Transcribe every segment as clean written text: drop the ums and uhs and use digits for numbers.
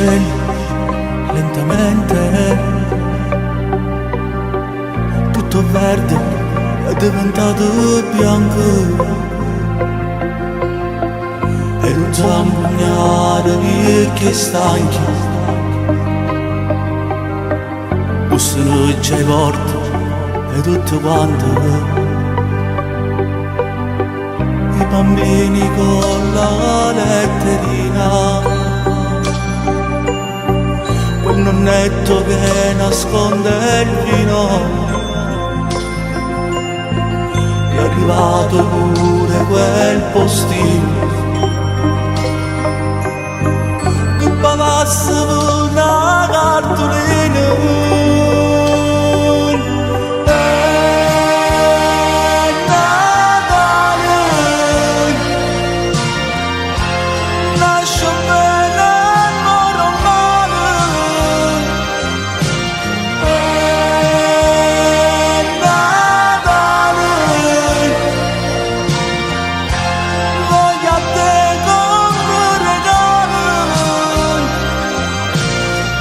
scendi lentamente, tutto verde è diventato bianco, ed un zambugnare che stanchi bussano già i porti e tutto quanto, i bambini con la letterina, quel nonnetto che nasconde il vino, è arrivato pure quel postino che pagassa una cartolina.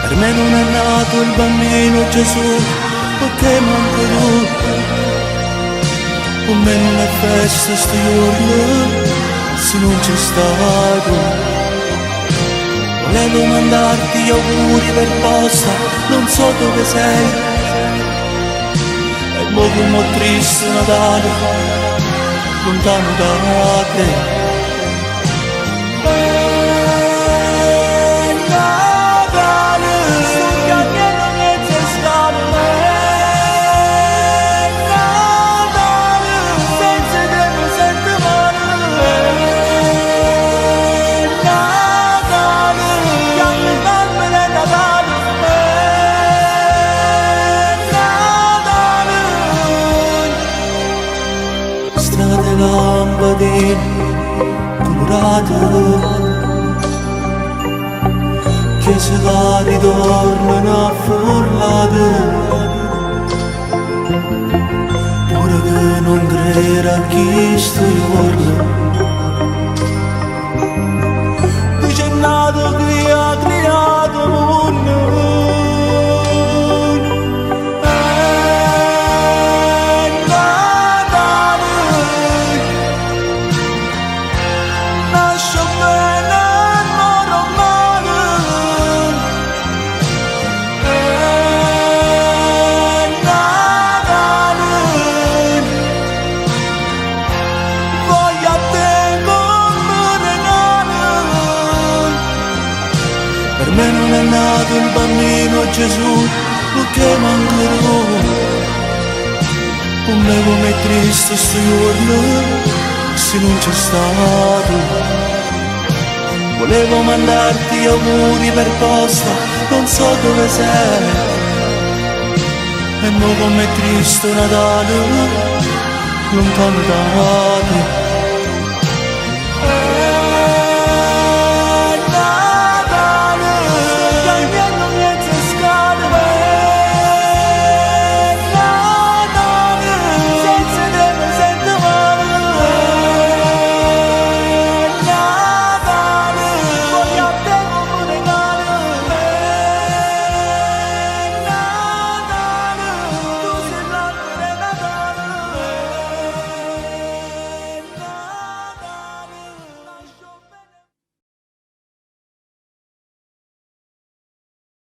Per me non è nato il bambino Gesù, perché manco tu. Con me non è festa sto giorno, se non c'è stato. Volevo mandarti gli auguri per posta, non so dove sei. E mo come triste Natale, lontano da te. Strade lampadine colorate, chiese che ritornano affollate, pure che non creda a chi sto giorno, dice è nato chi ha creato mondo. Per me non è nato il bambino Gesù, perché manco tu. Con me come triste sto giorno, se non c'è stato. Volevo mandarti gli auguri per posta, non so dove sei. E mo come triste Natale, lontano da te.